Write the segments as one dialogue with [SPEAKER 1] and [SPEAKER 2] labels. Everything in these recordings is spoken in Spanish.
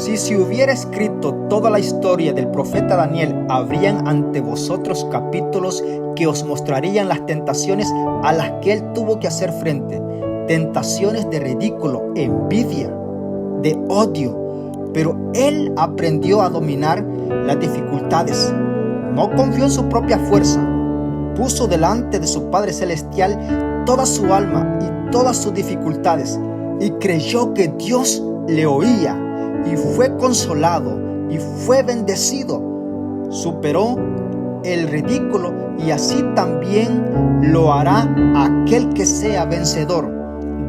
[SPEAKER 1] Si se hubiera escrito toda la historia del profeta Daniel, habrían ante vosotros capítulos que os mostrarían las tentaciones a las que él tuvo que hacer frente. Tentaciones de ridículo, envidia, de odio. Pero él aprendió a dominar las dificultades. No confió en su propia fuerza. Puso delante de su Padre Celestial toda su alma y todas sus dificultades. Y creyó que Dios le oía. Y fue consolado y fue bendecido. Superó el ridículo y así también lo hará aquel que sea vencedor.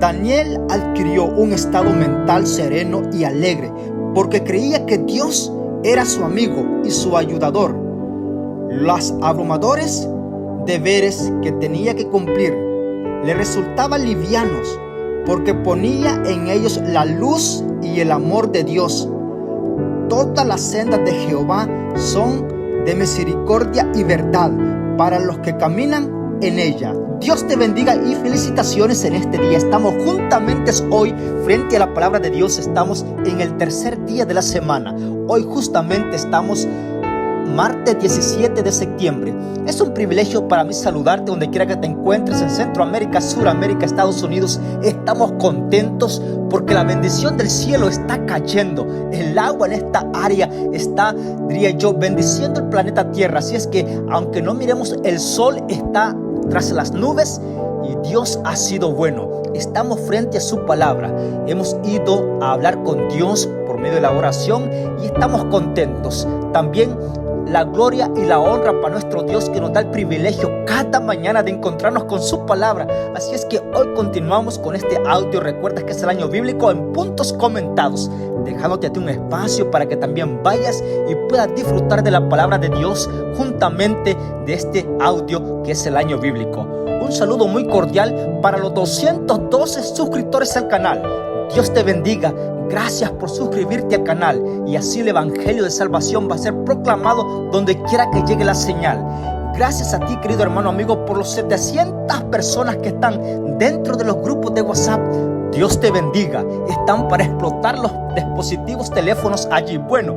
[SPEAKER 1] Daniel adquirió un estado mental sereno y alegre porque creía que Dios era su amigo y su ayudador. Los abrumadores deberes que tenía que cumplir le resultaban livianos porque ponía en ellos la luz y el amor de Dios. Todas las sendas de Jehová son de misericordia y verdad para los que caminan en ella. Dios te bendiga y felicitaciones en este día. Estamos juntamente hoy frente a la palabra de Dios. Estamos en el tercer día de la semana. Hoy justamente estamos martes 17 de septiembre. Es un privilegio para mí saludarte donde quiera que te encuentres, en Centroamérica, Suramérica, Estados Unidos. Estamos contentos porque la bendición del cielo está cayendo. El agua en esta área está, diría yo, bendiciendo el planeta Tierra. Así es que aunque no miremos, el sol está tras las nubes y Dios ha sido bueno. Estamos frente a su palabra. Hemos ido a hablar con Dios por medio de la oración y estamos contentos. También la gloria y la honra para nuestro Dios, que nos da el privilegio cada mañana de encontrarnos con su palabra. Así es que hoy continuamos con este audio. Recuerda que es el año bíblico en puntos comentados, dejándote a ti un espacio para que también vayas y puedas disfrutar de la palabra de Dios juntamente de este audio que es el año bíblico. Un saludo muy cordial para los 212 suscriptores al canal. Dios te bendiga. Gracias por suscribirte al canal y así el evangelio de salvación va a ser proclamado donde quiera que llegue la señal. Gracias a ti, querido hermano amigo, por los 700 personas que están dentro de los grupos de WhatsApp. Dios te bendiga. Están para explotar los dispositivos, teléfonos allí. Bueno,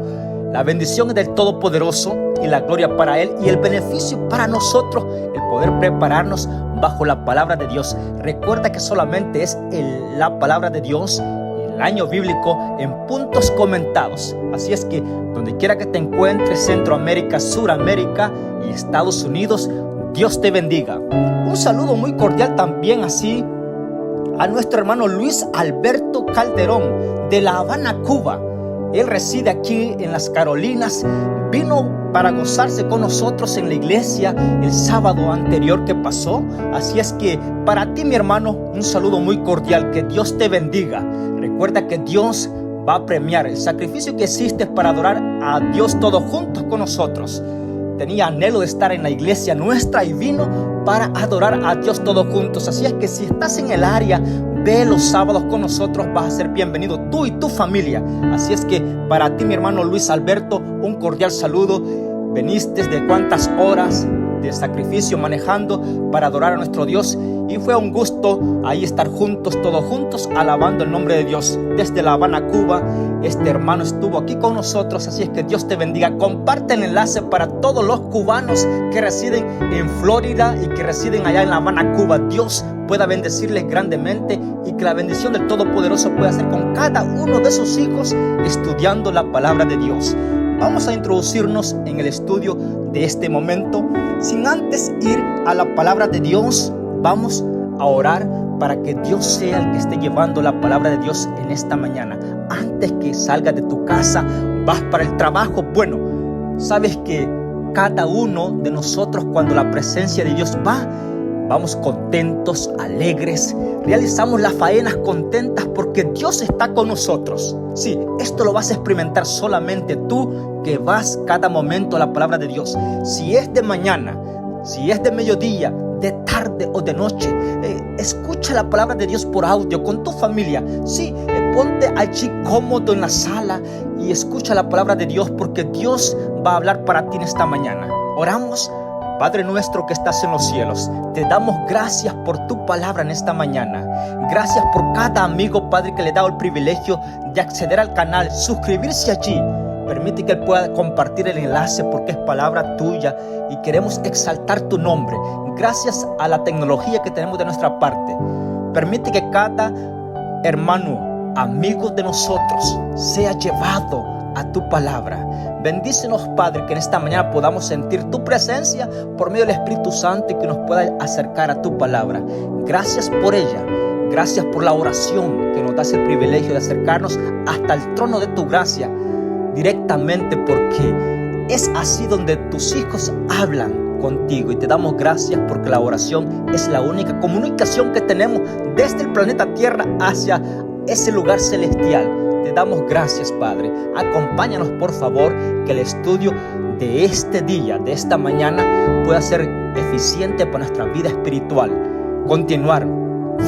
[SPEAKER 1] la bendición es del Todopoderoso y la gloria para Él y el beneficio para nosotros, el poder prepararnos bajo la palabra de Dios. Recuerda que solamente es la palabra de Dios, el año bíblico en puntos comentados. Así es que donde quiera que te encuentres, Centroamérica, Suramérica y Estados Unidos, Dios te bendiga. Un saludo muy cordial también así a nuestro hermano Luis Alberto Calderón de La Habana, Cuba. Él reside aquí en las Carolinas. Vino para gozarse con nosotros en la iglesia el sábado anterior que pasó. Así es que para ti, mi hermano, un saludo muy cordial. Que Dios te bendiga. Recuerda que Dios va a premiar el sacrificio que hiciste para adorar a Dios todos juntos con nosotros. Tenía anhelo de estar en la iglesia nuestra y vino para adorar a Dios todos juntos. Así es que si estás en el área, ve los sábados con nosotros, vas a ser bienvenido tú y tu familia. Así es que para ti, mi hermano Luis Alberto, un cordial saludo. Veniste de cuántas horas de sacrificio manejando para adorar a nuestro Dios y fue un gusto ahí estar juntos, todos juntos, alabando el nombre de Dios. Desde La Habana, Cuba, este hermano estuvo aquí con nosotros. Así es que Dios te bendiga. Comparte el enlace para todos los cubanos que residen en Florida y que residen allá en La Habana, Cuba. Dios pueda bendecirles grandemente y que la bendición del Todopoderoso pueda ser con cada uno de sus hijos estudiando la palabra de Dios. Vamos a introducirnos en el estudio de este momento. Sin antes ir a la palabra de Dios, vamos a orar para que Dios sea el que esté llevando la palabra de Dios en esta mañana. Antes que salgas de tu casa, vas para el trabajo. Bueno, sabes que cada uno de nosotros, cuando la presencia de Dios va, vamos contentos, alegres, realizamos las faenas contentas porque Dios está con nosotros. Sí, esto lo vas a experimentar solamente tú que vas cada momento a la palabra de Dios. Si es de mañana, si es de mediodía, de tarde o de noche, escucha la palabra de Dios por audio con tu familia. Sí, ponte allí cómodo en la sala y escucha la palabra de Dios porque Dios va a hablar para ti en esta mañana. Oramos. Padre nuestro que estás en los cielos, te damos gracias por tu palabra en esta mañana. Gracias por cada amigo, Padre, que le ha dado el privilegio de acceder al canal, suscribirse allí. Permite que él pueda compartir el enlace porque es palabra tuya y queremos exaltar tu nombre. Gracias a la tecnología que tenemos de nuestra parte. Permite que cada hermano, amigo de nosotros, sea llevado a tu palabra. Bendícenos, Padre, que en esta mañana podamos sentir tu presencia por medio del Espíritu Santo y que nos pueda acercar a tu palabra. Gracias por ella. Gracias por la oración que nos das el privilegio de acercarnos hasta el trono de tu gracia directamente, porque es así donde tus hijos hablan contigo, y te damos gracias porque la oración es la única comunicación que tenemos desde el planeta Tierra hacia ese lugar celestial. Te damos gracias, Padre. Acompáñanos, por favor, que el estudio de este día, de esta mañana, pueda ser eficiente para nuestra vida espiritual. Continuar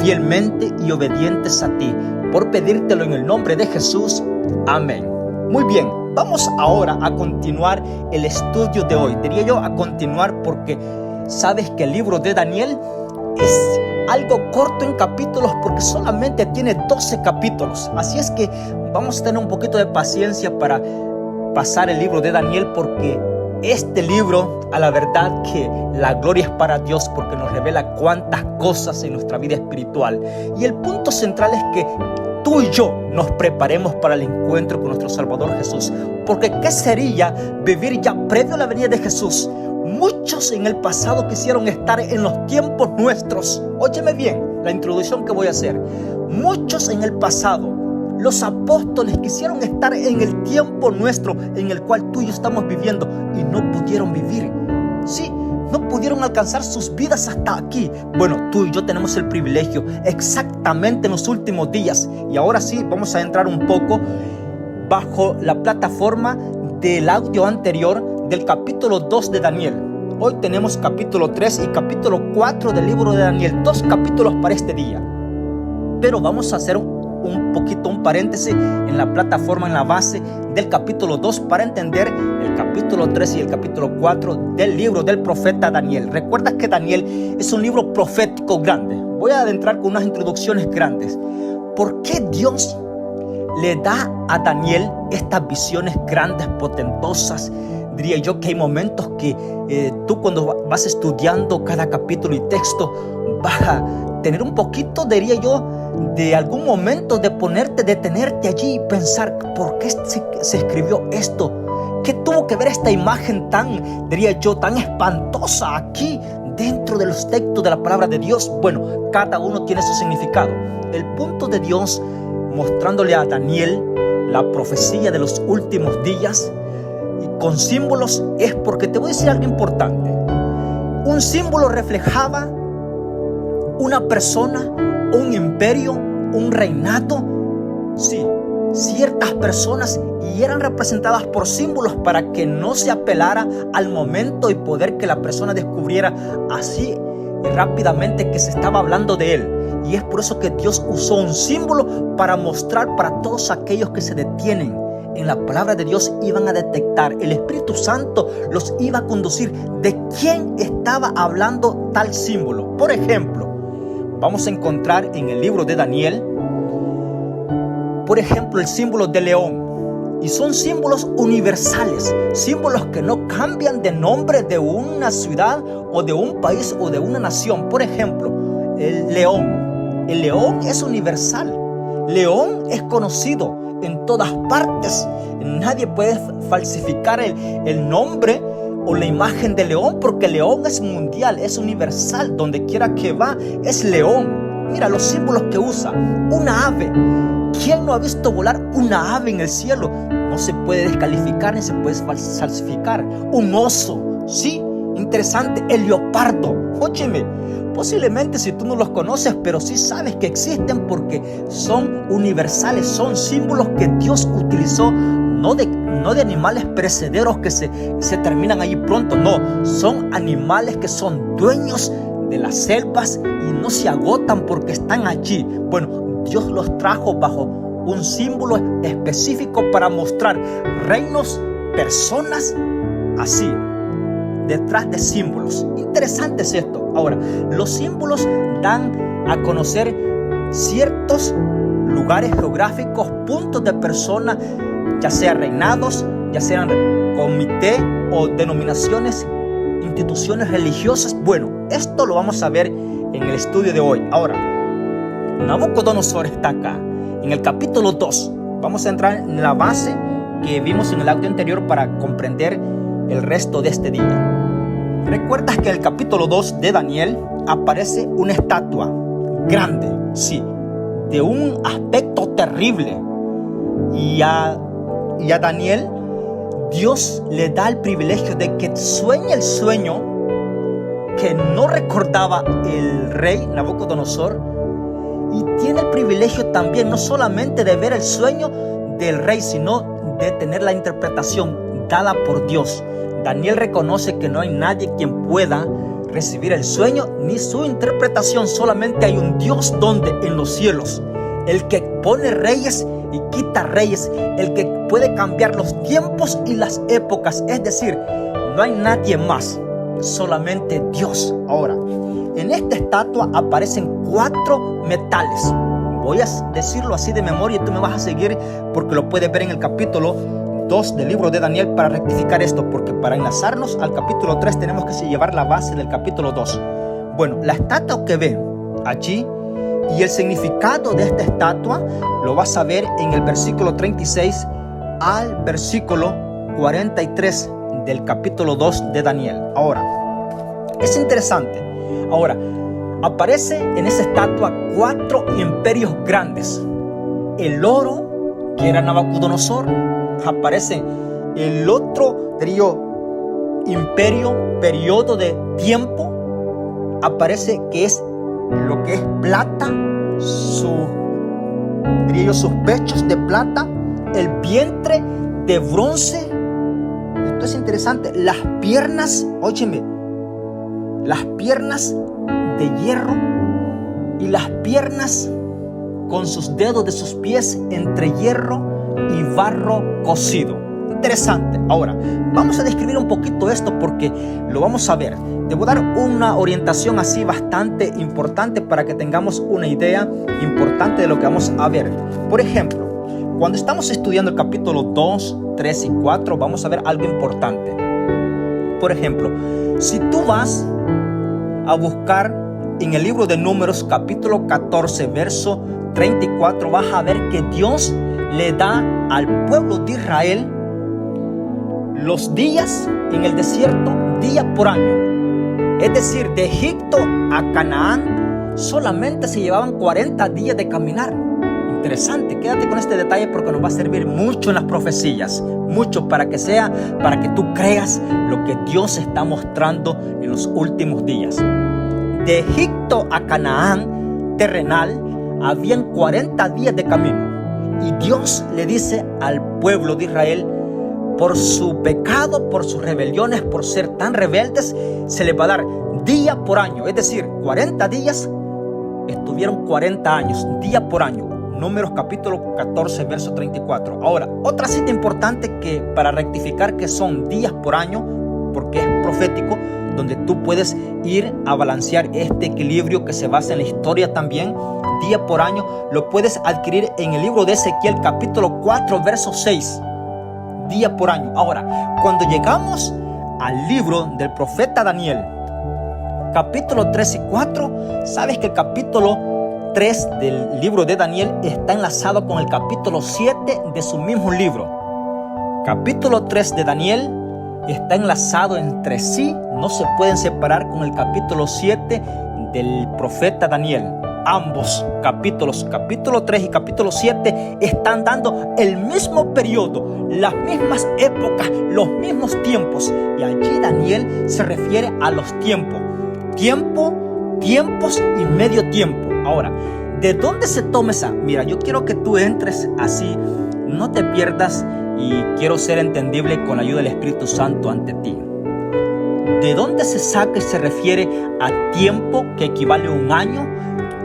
[SPEAKER 1] fielmente y obedientes a ti, por pedírtelo en el nombre de Jesús. Amén. Muy bien, vamos ahora a continuar el estudio de hoy. Diría yo a continuar porque sabes que el libro de Daniel es algo corto en capítulos porque solamente tiene 12 capítulos. Así es que vamos a tener un poquito de paciencia para pasar el libro de Daniel, porque este libro, a la verdad que la gloria es para Dios, porque nos revela cuántas cosas en nuestra vida espiritual. Y el punto central es que tú y yo nos preparemos para el encuentro con nuestro Salvador Jesús. Porque ¿qué sería vivir ya previo a la venida de Jesús? Muchos en el pasado quisieron estar en los tiempos nuestros. Óyeme bien la introducción que voy a hacer. Muchos en el pasado, los apóstoles, quisieron estar en el tiempo nuestro en el cual tú y yo estamos viviendo, y no pudieron vivir. Sí, no pudieron alcanzar sus vidas hasta aquí. Bueno, tú y yo tenemos el privilegio exactamente en los últimos días. Y ahora sí, vamos a entrar un poco bajo la plataforma del audio anterior del capítulo 2 de Daniel. Hoy tenemos capítulo 3 y capítulo 4 del libro de Daniel. 2 capítulos para este día. Pero vamos a hacer un paréntesis en la plataforma, en la base del capítulo 2, para entender el capítulo 3 y el capítulo 4 del libro del profeta Daniel. Recuerda que Daniel es un libro profético grande. Voy a adentrar con unas introducciones grandes. ¿Por qué Dios le da a Daniel estas visiones grandes, potentosas? Diría yo que hay momentos que tú, cuando vas estudiando cada capítulo y texto, vas a tener un poquito, diría yo, de algún momento de detenerte allí y pensar, ¿por qué se escribió esto? ¿Qué tuvo que ver esta imagen tan, diría yo, tan espantosa aquí dentro de los textos de la palabra de Dios? Bueno, cada uno tiene su significado. El punto de Dios mostrándole a Daniel la profecía de los últimos días y con símbolos es porque te voy a decir algo importante. Un símbolo reflejaba una persona, un imperio, un reinado. Sí, ciertas personas, y eran representadas por símbolos para que no se apelara al momento y poder que la persona descubriera así y rápidamente que se estaba hablando de él. Y es por eso que Dios usó un símbolo para mostrar para todos aquellos que se detienen en la palabra de Dios, iban a detectar, el Espíritu Santo los iba a conducir de quién estaba hablando tal símbolo. Por ejemplo, vamos a encontrar en el libro de Daniel, por ejemplo, el símbolo de león. Y son símbolos universales, símbolos que no cambian de nombre de una ciudad o de un país o de una nación. Por ejemplo, el león. El león es universal. León es conocido en todas partes. Nadie puede falsificar el nombre o la imagen de león, porque león es mundial, es universal. Donde quiera que va es león. Mira los símbolos que usa. Una ave. ¿Quién no ha visto volar una ave en el cielo? No se puede descalificar ni se puede falsificar. Un oso, sí, interesante. El leopardo, óyeme, posiblemente si tú no los conoces, pero sí sabes que existen porque son universales, son símbolos que Dios utilizó, no de animales perecederos que se terminan allí pronto, no, son animales que son dueños de las selvas y no se agotan porque están allí. Bueno, Dios los trajo bajo un símbolo específico para mostrar reinos, personas así. detrás de símbolos. Interesante es esto. Ahora, los símbolos dan a conocer ciertos lugares geográficos, puntos de personas, ya sean reinados, ya sean comité o denominaciones, instituciones religiosas. Bueno, esto lo vamos a ver en el estudio de hoy. Ahora, Nabucodonosor está acá, en el capítulo 2. Vamos a entrar en la base que vimos en el audio anterior para comprender el resto de este día. ¿Recuerdas que en el capítulo 2 de Daniel aparece una estatua grande? Sí, de un aspecto terrible. Y a Daniel, Dios le da el privilegio de que sueñe el sueño que no recordaba el rey Nabucodonosor, y tiene el privilegio también no solamente de ver el sueño del rey, sino de tener la interpretación dada por Dios. Daniel reconoce que no hay nadie quien pueda recibir el sueño ni su interpretación. Solamente hay un Dios donde en los cielos, el que pone reyes y quita reyes, el que puede cambiar los tiempos y las épocas. Es decir, no hay nadie más, solamente Dios. Ahora, en esta estatua aparecen 4 metales. Voy a decirlo así de memoria y tú me vas a seguir porque lo puedes ver en el capítulo 2 del libro de Daniel para rectificar esto, porque para enlazarnos al capítulo 3 tenemos que llevar la base del capítulo 2. Bueno, la estatua que ven allí y el significado de esta estatua lo vas a ver en el versículo 36 al versículo 43 del capítulo 2 de Daniel. Ahora, es interesante. Ahora, aparece en esa estatua 4 imperios grandes. El oro, que era Nabucodonosor. Aparece el otro periodo de tiempo. Aparece que es lo que es plata, sus pechos de plata, el vientre de bronce. Esto es interesante. Las piernas, óyeme, las piernas de hierro y las piernas con sus dedos de sus pies entre hierro y barro cocido. Interesante. Ahora, vamos a describir un poquito esto porque lo vamos a ver. Debo dar una orientación así bastante importante para que tengamos una idea importante de lo que vamos a ver. Por ejemplo, cuando estamos estudiando el capítulo 2, 3 y 4, vamos a ver algo importante. Por ejemplo, si tú vas a buscar en el libro de Números, capítulo 14, verso 34, vas a ver que Dios le da al pueblo de Israel los días en el desierto, día por año. Es decir, de Egipto a Canaán solamente se llevaban 40 días de caminar. Interesante, quédate con este detalle porque nos va a servir mucho en las profecías, mucho para que tú creas lo que Dios está mostrando en los últimos días. De Egipto a Canaán terrenal habían 40 días de camino. Y Dios le dice al pueblo de Israel, por su pecado, por sus rebeliones, por ser tan rebeldes, se les va a dar día por año. Es decir, 40 días estuvieron 40 años, día por año. Números capítulo 14, verso 34. Ahora, otra cita importante que para rectificar que son días por año, porque es profético, donde tú puedes ir a balancear este equilibrio que se basa en la historia también. Día por año lo puedes adquirir en el libro de Ezequiel capítulo 4 verso 6. Día por año. Ahora, cuando llegamos al libro del profeta Daniel, capítulo 3 y 4, sabes que el capítulo 3 del libro de Daniel está enlazado con el capítulo 7 de su mismo libro. Capítulo 3 de Daniel está enlazado entre sí, no se pueden separar con el capítulo 7 del profeta Daniel. Ambos capítulos, capítulo 3 y capítulo 7, están dando el mismo periodo, las mismas épocas, los mismos tiempos. Y allí Daniel se refiere a los tiempos. Tiempos y medio tiempo. Ahora, ¿de dónde se toma esa? Mira, yo quiero que tú entres así, no te pierdas, y quiero ser entendible con la ayuda del Espíritu Santo ante ti. ¿De dónde se saca y se refiere a tiempo que equivale a un año?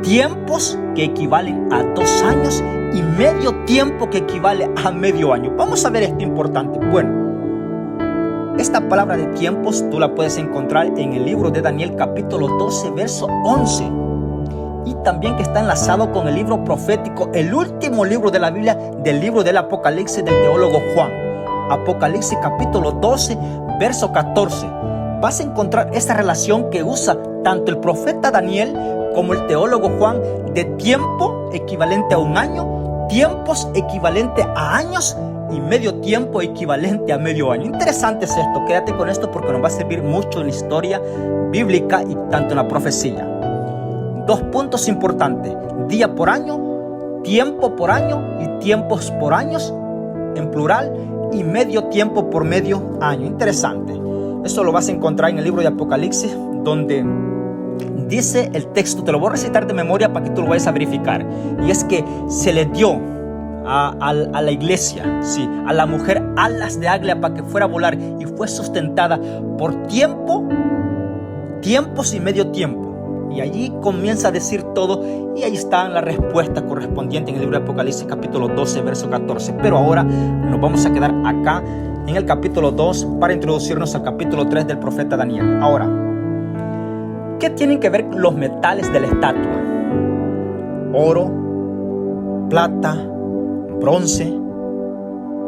[SPEAKER 1] Tiempos que equivalen a 2 años y medio tiempo que equivale a medio año. Vamos a ver esto importante. Bueno, Esta palabra de tiempos tú la puedes encontrar en el libro de Daniel capítulo 12 verso 11 y también que está enlazado con el libro profético, el último libro de la Biblia, del libro del Apocalipsis del teólogo Juan. Apocalipsis capítulo 12 verso 14. Vas a encontrar esa relación que usa tanto el profeta Daniel como el teólogo Juan de tiempo equivalente a un año, tiempos equivalente a años y medio tiempo equivalente a medio año. Interesante es esto, quédate con esto porque nos va a servir mucho en la historia bíblica y tanto en la profecía. 2 puntos importantes: día por año, tiempo por año y tiempos por años en plural y medio tiempo por medio año. Interesante. Eso lo vas a encontrar en el libro de Apocalipsis, donde dice el texto, te lo voy a recitar de memoria para que tú lo vayas a verificar. Y es que se le dio a la iglesia, sí, a la mujer alas de águila para que fuera a volar y fue sustentada por tiempos y medio tiempo. Y allí comienza a decir todo y ahí está la respuesta correspondiente en el libro de Apocalipsis capítulo 12 verso 14. Pero ahora nos vamos a quedar acá en el capítulo 2 para introducirnos al capítulo 3 del profeta Daniel. Ahora, ¿qué tienen que ver los metales de la estatua? Oro, plata, bronce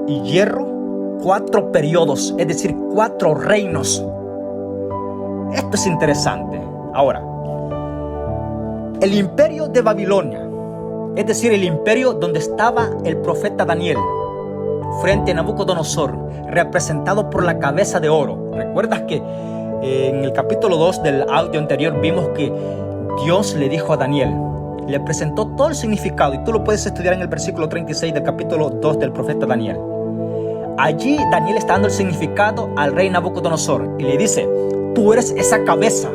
[SPEAKER 1] y hierro. 4 periodos, es decir, 4 reinos. Esto es interesante. Ahora, el imperio de Babilonia, es decir, el imperio donde estaba el profeta Daniel frente a Nabucodonosor, representado por la cabeza de oro. ¿Recuerdas que en el capítulo 2 del audio anterior vimos que Dios le dijo a Daniel, le presentó todo el significado, y tú lo puedes estudiar en el versículo 36 del capítulo 2 del profeta Daniel? Allí Daniel está dando el significado al rey Nabucodonosor y le dice, tú eres esa cabeza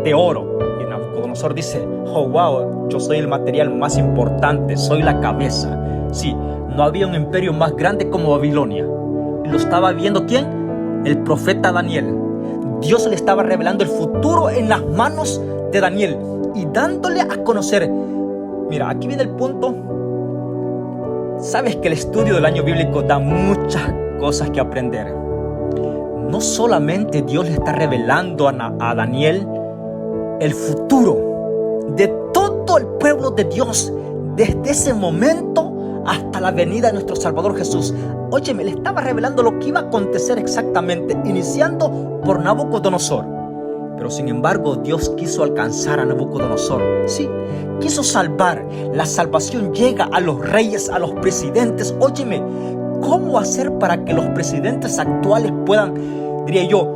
[SPEAKER 1] de oro. Y Nabucodonosor dice, oh wow, yo soy el material más importante, soy la cabeza. Sí, no había un imperio más grande como Babilonia. ¿Lo estaba viendo quién? El profeta Daniel. Dios le estaba revelando el futuro en las manos de Daniel y dándole a conocer. Mira, aquí viene el punto. Sabes que el estudio del año bíblico da muchas cosas que aprender. No solamente Dios le está revelando a Daniel el futuro de todo el pueblo de Dios desde ese momento hasta la venida de nuestro Salvador Jesús. Óyeme, le estaba revelando lo que iba a acontecer exactamente, iniciando por Nabucodonosor. Pero sin embargo, Dios quiso alcanzar a Nabucodonosor. Sí, quiso salvar. La salvación llega a los reyes, a los presidentes. Óyeme, ¿cómo hacer para que los presidentes actuales puedan, diría yo,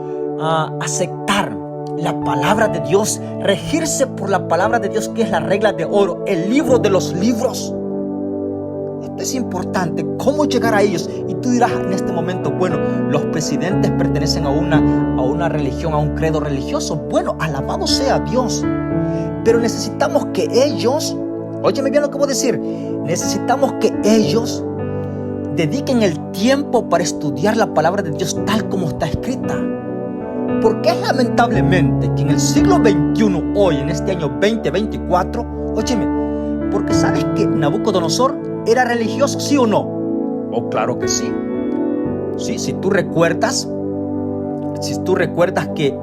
[SPEAKER 1] aceptar la palabra de Dios, regirse por la palabra de Dios, que es la regla de oro, el libro de los libros? Esto es importante, ¿cómo llegar a ellos? Y tú dirás en este momento, bueno, los presidentes pertenecen a una religión, a un credo religioso. Bueno, alabado sea Dios. Pero necesitamos que ellos, óyeme bien lo que voy a decir, necesitamos que ellos dediquen el tiempo para estudiar la palabra de Dios tal como está escrita. Porque es lamentablemente que en el siglo XXI, hoy, en este año 2024, óyeme, porque sabes que Nabucodonosor era religioso, ¿sí o no? Oh, claro que sí. Sí, si tú recuerdas que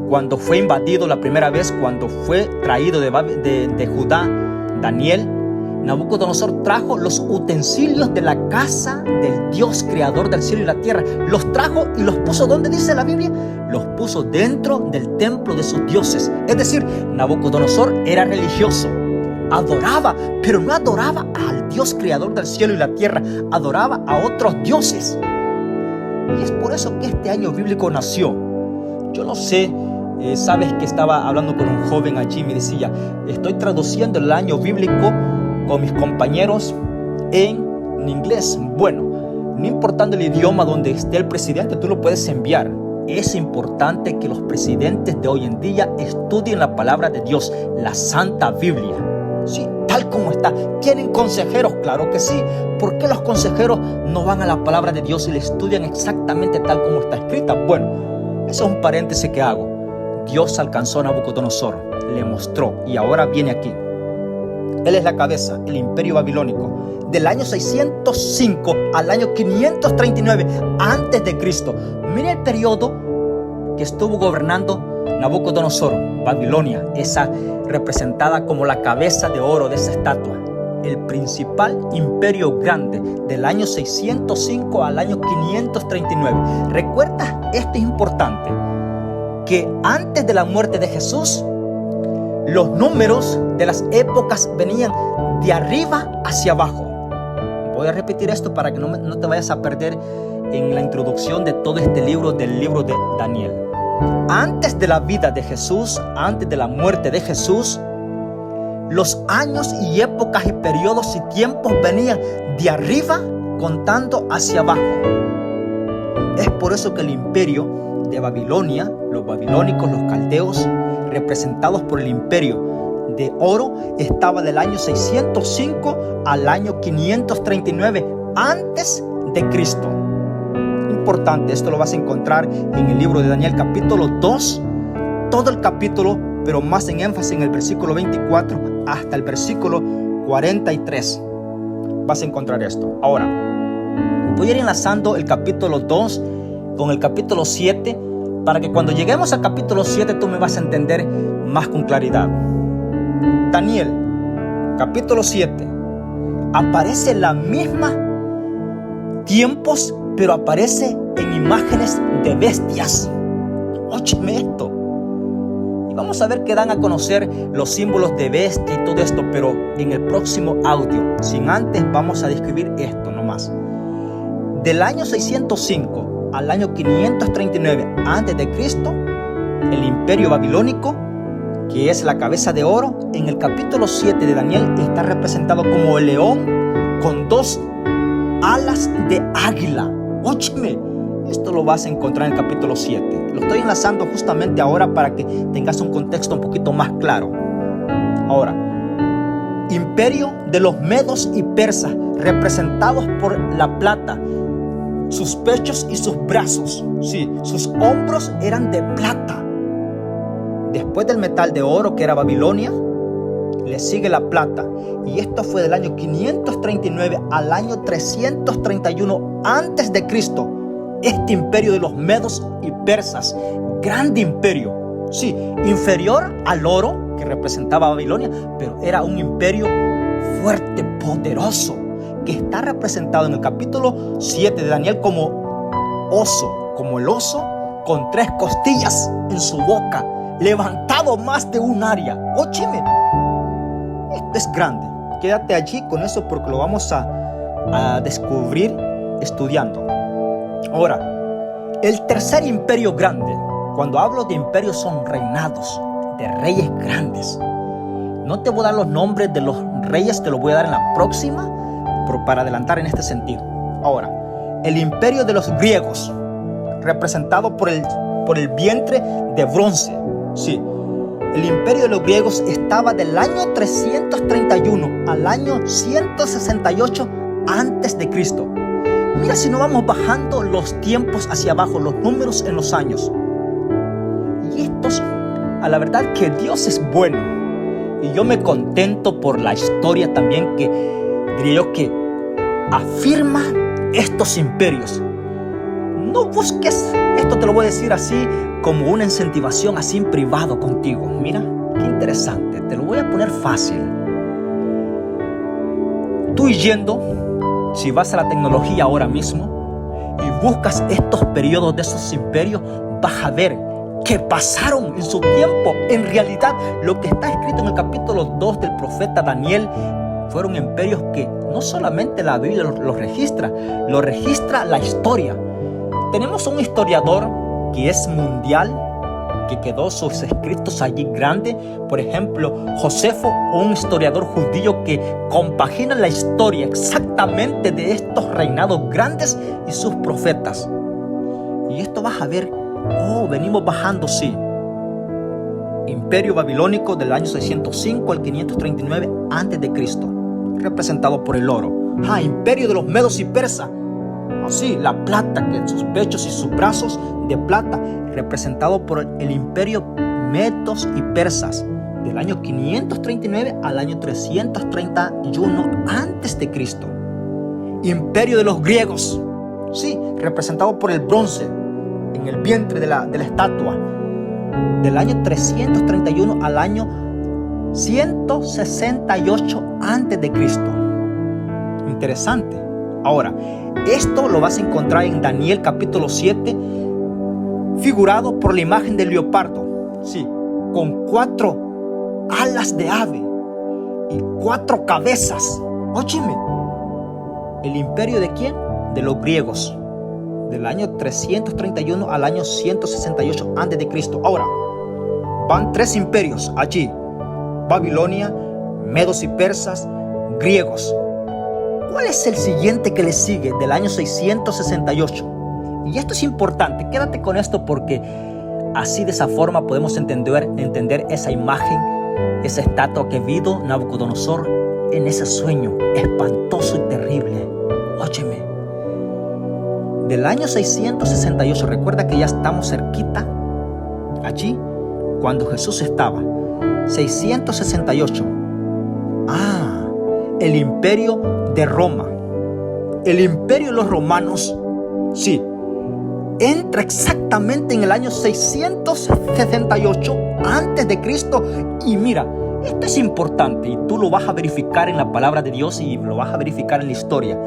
[SPEAKER 1] cuando fue invadido la primera vez, cuando fue traído de Judá, Daniel, Nabucodonosor trajo los utensilios de la casa del Dios creador del cielo y la tierra. Los trajo y los puso, ¿dónde dice la Biblia? Los puso dentro del templo de sus dioses. Es decir, Nabucodonosor era religioso. Adoraba, pero no adoraba al Dios creador del cielo y la tierra, adoraba a otros dioses. Y es por eso que este año bíblico nació. Yo no sé, sabes que estaba hablando con un joven allí y me decía, estoy traduciendo el año bíblico con mis compañeros en inglés. Bueno, no importando el idioma donde esté el presidente, tú lo puedes enviar. Es importante que los presidentes de hoy en día estudien la palabra de Dios, la Santa Biblia. Sí, tal como está. ¿Tienen consejeros? Claro que sí. ¿Por qué los consejeros no van a la palabra de Dios y la estudian exactamente tal como está escrita? Bueno, eso es un paréntesis que hago. Dios alcanzó a Nabucodonosor, le mostró y ahora viene aquí. Él es la cabeza, el imperio babilónico. del año 605 al año 539 antes de Cristo. Mire el periodo que estuvo gobernando Nabucodonosor, Babilonia, esa representada como la cabeza de oro de esa estatua. El principal imperio grande del año 605 al año 539. ¿Recuerdas? Esto es importante, que antes de la muerte de Jesús, los números de las épocas venían de arriba hacia abajo. Voy a repetir esto para que no te vayas a perder en la introducción de todo este libro, del libro de Daniel. Antes de la vida de Jesús, antes de la muerte de Jesús, los años y épocas y periodos y tiempos venían de arriba contando hacia abajo. Es por eso que el imperio de Babilonia, los babilónicos, los caldeos, representados por el imperio de oro, estaba del año 605 al año 539 antes de Cristo. Importante, esto lo vas a encontrar en el libro de Daniel capítulo 2, todo el capítulo, pero más en énfasis en el versículo 24 hasta el versículo 43. Vas a encontrar esto. Ahora, voy a ir enlazando el capítulo 2 con el capítulo 7 para que cuando lleguemos al capítulo 7 tú me vas a entender más con claridad. Daniel, capítulo 7, aparece la misma tiempos, pero aparece en imágenes de bestias. Óyeme esto. Y vamos a ver que dan a conocer los símbolos de bestia y todo esto, pero en el próximo audio. Sin antes vamos a describir esto nomás. Del año 605 al año 539 antes de Cristo, el imperio babilónico, que es la cabeza de oro, en el capítulo 7 de Daniel está representado como el león con dos alas de águila. Óyeme, esto lo vas a encontrar en el capítulo 7. Lo estoy enlazando justamente ahora para que tengas un contexto un poquito más claro. Ahora, imperio de los medos y persas, representados por la plata, sus pechos y sus brazos, sí, sus hombros eran de plata. Después del metal de oro, que era Babilonia, le sigue la plata, y esto fue del año 539 al año 331 antes de Cristo. Este imperio de los medos y persas, grande imperio, sí, inferior al oro que representaba Babilonia, pero era un imperio fuerte, poderoso, que está representado en el capítulo 7 de Daniel como oso, como el oso con 3 costillas en su boca, levantado más de un área. Óyeme, esto es grande. Quédate allí con eso porque lo vamos a descubrir estudiando. Ahora, el tercer imperio grande, cuando hablo de imperios son reinados de reyes grandes. No te voy a dar los nombres de los reyes, te los voy a dar en la próxima, para adelantar en este sentido. Ahora, el imperio de los griegos, representado por el vientre de bronce. Sí, el imperio de los griegos estaba del año 331 al año 168 antes de Cristo. Mira, si no vamos bajando los tiempos hacia abajo, los números en los años. Y estos, a la verdad que Dios es bueno. Y yo me contento por la historia también que diría yo que afirma estos imperios. No busques, esto te lo voy a decir así como una incentivación así en privado contigo. Mira, qué interesante, te lo voy a poner fácil. Tú yendo, si vas a la tecnología ahora mismo y buscas estos periodos de esos imperios, vas a ver que pasaron en su tiempo. En realidad, lo que está escrito en el capítulo 2 del profeta Daniel fueron imperios que no solamente la Biblia lo registra la historia. Tenemos un historiador que es mundial, que quedó sus escritos allí grandes. Por ejemplo, Josefo, un historiador judío que compagina la historia exactamente de estos reinados grandes y sus profetas. Y esto vas a ver, venimos bajando, sí. Imperio babilónico del año 605 al 539 antes de Cristo, representado por el oro. Imperio de los medos y persas, así, la plata, que sus pechos y sus brazos de plata, representado por el imperio medos y persas, del año 539 al año 331 antes de Cristo. imperio de los griegos, sí, representado por el bronce en el vientre de la estatua, del año 331 al año 168 antes de Cristo. Interesante. Ahora, esto lo vas a encontrar en Daniel capítulo 7, figurado por la imagen del leopardo, sí, con 4 alas de ave y 4 cabezas. Óyeme, ¿el imperio de quién? De los griegos, del año 331 al año 168 antes de Cristo. Ahora, van 3 imperios allí: Babilonia, medos y persas, griegos. ¿Cuál es el siguiente que le sigue del año 668? Y esto es importante, quédate con esto porque así de esa forma podemos entender esa imagen, esa estatua que vio Nabucodonosor en ese sueño espantoso y terrible. Óyeme, del año 668, recuerda que ya estamos cerquita, allí, cuando Jesús estaba. 668. El imperio de Roma. El imperio de los romanos, sí, entra exactamente en el año 668 antes de Cristo. Y mira, esto es importante y tú lo vas a verificar en la palabra de Dios y lo vas a verificar en la historia.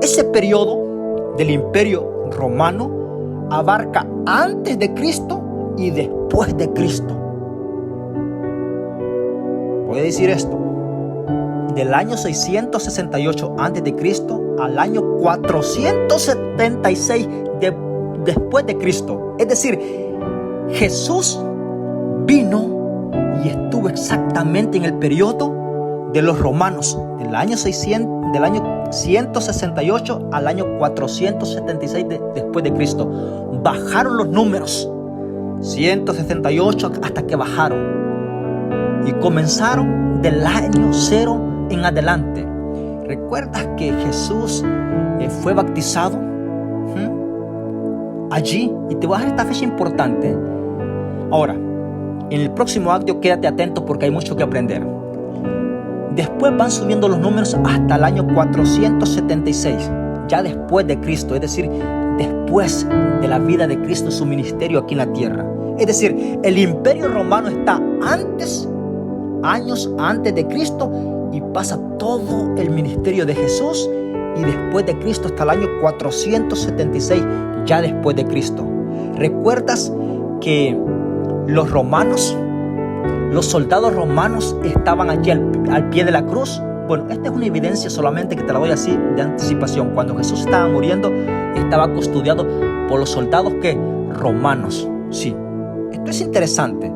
[SPEAKER 1] Ese periodo del imperio romano abarca antes de Cristo y después de Cristo. Voy a decir esto: del año 668 antes de Cristo al año 476 después de Cristo. Es decir, Jesús vino y estuvo exactamente en el periodo de los romanos, del año 168 al año 476 después de Cristo. Bajaron los números, 168 hasta que bajaron, y comenzaron del año 0 en adelante. ¿Recuerdas que Jesús fue bautizado allí? Y te voy a dar esta fecha importante. Ahora, en el próximo audio quédate atento porque hay mucho que aprender. Después van subiendo los números hasta el año 476, ya después de Cristo, es decir, después de la vida de Cristo, su ministerio aquí en la tierra. Es decir, el imperio romano está años antes de Cristo, y pasa todo el ministerio de Jesús, y después de Cristo hasta el año 476, ya después de Cristo. ¿Recuerdas que los soldados romanos estaban allí al pie de la cruz? Bueno, esta es una evidencia solamente que te la doy así de anticipación. Cuando Jesús estaba muriendo, estaba custodiado por los soldados romanos. Sí, esto es interesante.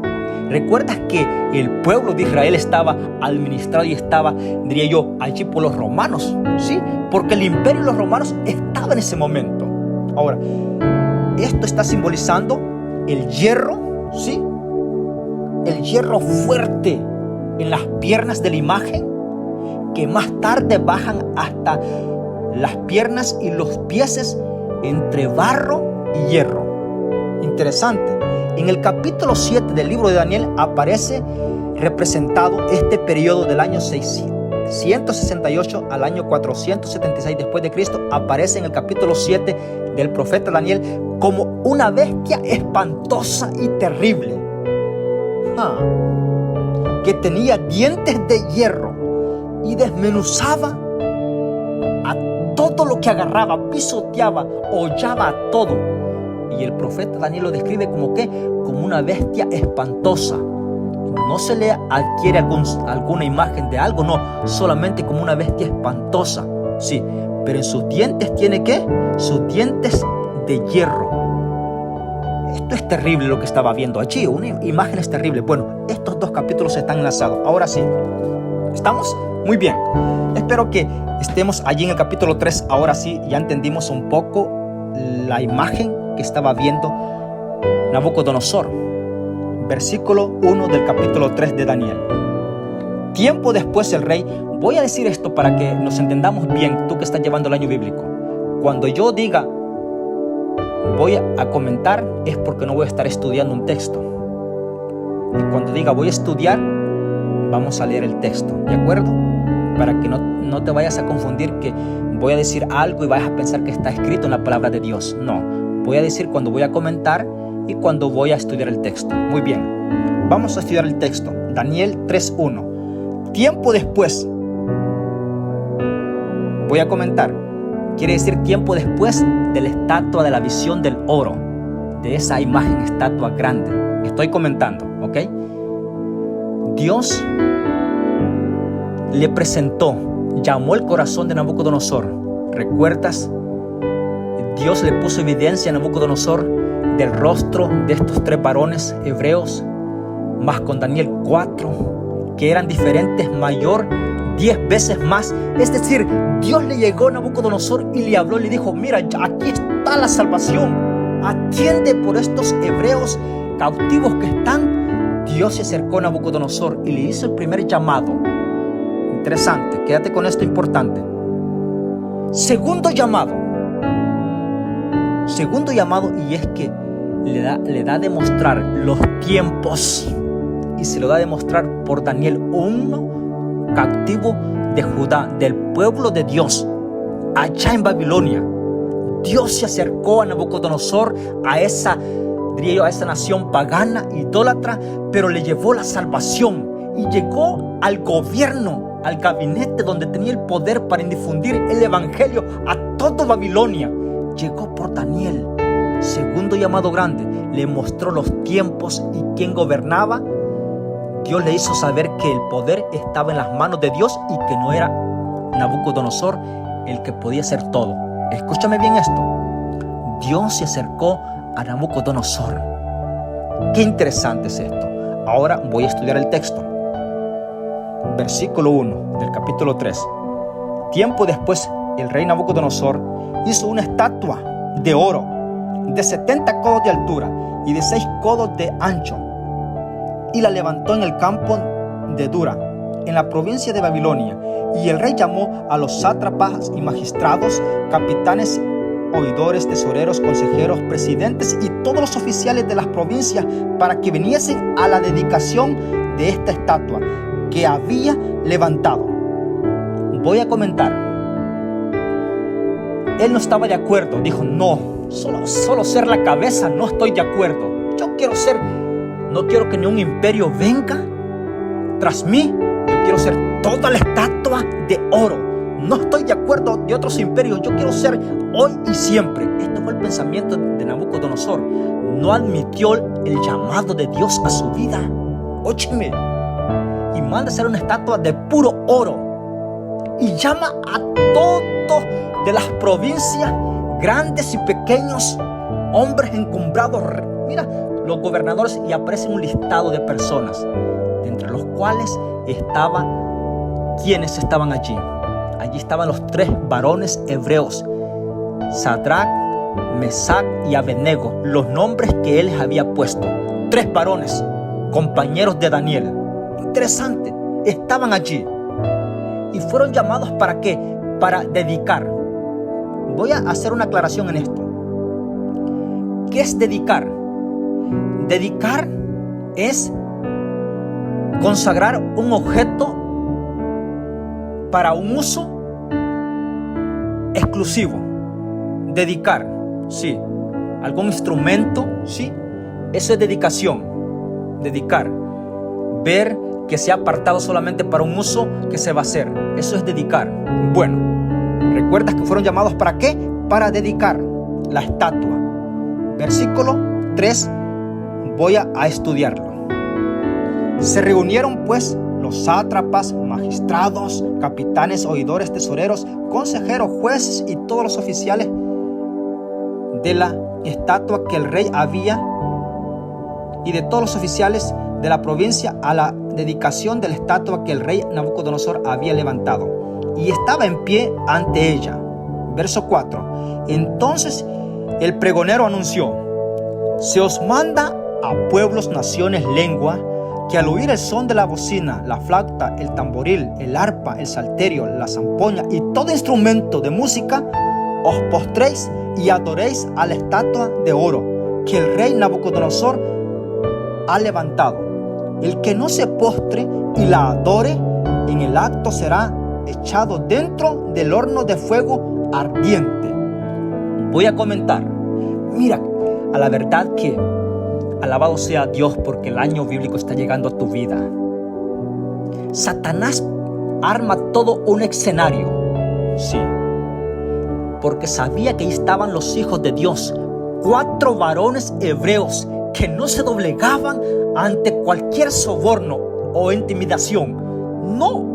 [SPEAKER 1] ¿Recuerdas que el pueblo de Israel estaba administrado y estaba, diría yo, allí por los romanos? Sí, porque el imperio de los romanos estaba en ese momento. Ahora, esto está simbolizando el hierro, ¿sí? El hierro fuerte en las piernas de la imagen, que más tarde bajan hasta las piernas y los pies entre barro y hierro. Interesante. En el capítulo 7 del libro de Daniel aparece representado este periodo del año 668 al año 476 después de Cristo. Aparece en el capítulo 7 del profeta Daniel como una bestia espantosa y terrible, que tenía dientes de hierro y desmenuzaba a todo lo que agarraba, pisoteaba, hollaba a todo. Y el profeta Daniel lo describe como una bestia espantosa. No se le adquiere alguna imagen de algo, no, solamente como una bestia espantosa. Sí, pero en sus dientes tiene sus dientes de hierro. Esto es terrible lo que estaba viendo allí, una imagen es terrible. Bueno, estos dos capítulos están enlazados. Ahora sí, ¿estamos? Muy bien. Espero que estemos allí en el capítulo 3. Ahora sí, ya entendimos un poco la imagen que estaba viendo Nabucodonosor. Versículo 1 del capítulo 3 de Daniel. Tiempo después el rey, voy a decir esto para que nos entendamos bien, tú que estás llevando el año bíblico. Cuando yo diga voy a comentar, es porque no voy a estar estudiando un texto. Y cuando diga voy a estudiar, vamos a leer el texto, ¿de acuerdo? Para que no te vayas a confundir que voy a decir algo y vas a pensar que está escrito en la palabra de Dios. No, voy a decir cuando voy a comentar y cuando voy a estudiar el texto. Muy bien, vamos a estudiar el texto. Daniel 3:1. Tiempo después, voy a comentar. Quiere decir tiempo después de la estatua de la visión del oro, de esa imagen, estatua grande. Estoy comentando, ¿ok? Dios le presentó, llamó el corazón de Nabucodonosor. ¿Recuerdas? Dios le puso evidencia a Nabucodonosor del rostro de estos 3 varones hebreos, más con Daniel 4, que eran diferentes, mayor 10 veces más. Es decir, Dios le llegó a Nabucodonosor y le habló y le dijo: mira, aquí está la salvación, atiende por estos hebreos cautivos que están. Dios se acercó a Nabucodonosor y le hizo el primer llamado. Interesante, quédate con esto importante. Segundo llamado, y es que le da a demostrar los tiempos, y se lo da a demostrar por Daniel, un cautivo de Judá, del pueblo de Dios, allá en Babilonia. Dios se acercó a Nabucodonosor, a esa nación pagana, idólatra, pero le llevó la salvación y llegó al gobierno, al gabinete donde tenía el poder para difundir el evangelio a todo Babilonia. Llegó por Daniel. Segundo llamado grande, le mostró los tiempos y quién gobernaba. Dios le hizo saber que el poder estaba en las manos de Dios y que no era Nabucodonosor el que podía hacer todo. Escúchame bien esto. Dios se acercó a Nabucodonosor. Qué interesante es esto. Ahora voy a estudiar el texto. Versículo 1 del capítulo 3. Tiempo después, el rey Nabucodonosor hizo una estatua de oro de 70 codos de altura y de 6 codos de ancho, y la levantó en el campo de Dura, en la provincia de Babilonia. Y el rey llamó a los sátrapas y magistrados, capitanes, oidores, tesoreros, consejeros, presidentes y todos los oficiales de las provincias para que viniesen a la dedicación de esta estatua que había levantado. Voy a comentar. Él no estaba de acuerdo. Dijo: no, solo ser la cabeza, no estoy de acuerdo. No quiero que ni un imperio venga tras mí. Yo quiero ser toda la estatua de oro. No estoy de acuerdo de otros imperios. Yo quiero ser hoy y siempre. Este fue el pensamiento de Nabucodonosor. No admitió el llamado de Dios a su vida. Óyeme. Y manda a hacer una estatua de puro oro. Y llama a todos de las provincias, grandes y pequeños, hombres encumbrados. Mira, los gobernadores, y aparece un listado de personas, entre los cuales ¿quiénes estaban allí? Allí estaban los 3 varones hebreos, Sadrac, Mesac y Abednego, los nombres que él les había puesto. 3 varones, compañeros de Daniel. Interesante, estaban allí. Y fueron llamados ¿para qué? Para dedicar. Voy a hacer una aclaración en esto. ¿Qué es dedicar? Dedicar es consagrar un objeto para un uso exclusivo. Dedicar, sí. Algún instrumento, sí. Eso es dedicación. Dedicar. Ver que se ha apartado solamente para un uso que se va a hacer. Eso es dedicar. Bueno, ¿recuerdas que fueron llamados para qué? Para dedicar la estatua. Versículo 3, voy a estudiarlo. Se reunieron pues los sátrapas, magistrados, capitanes, oidores, tesoreros, consejeros, jueces y todos los oficiales de la estatua que el rey había, y de todos los oficiales de la provincia, a la dedicación de la estatua que el rey Nabucodonosor había levantado, y estaba en pie ante ella. Verso 4. Entonces el pregonero anunció: se os manda a pueblos, naciones, lengua, que al oír el son de la bocina, la flauta, el tamboril, el arpa, el salterio, la zampoña y todo instrumento de música, os postréis y adoréis a la estatua de oro que el rey Nabucodonosor ha levantado. El que no se postre y la adore, en el acto será echado dentro del horno de fuego ardiente. Voy a comentar. Mira, a la verdad que alabado sea Dios porque el año bíblico está llegando a tu vida. Satanás arma todo un escenario. Sí. Porque sabía que ahí estaban los hijos de Dios. 4 varones hebreos que no se doblegaban ante cualquier soborno o intimidación. No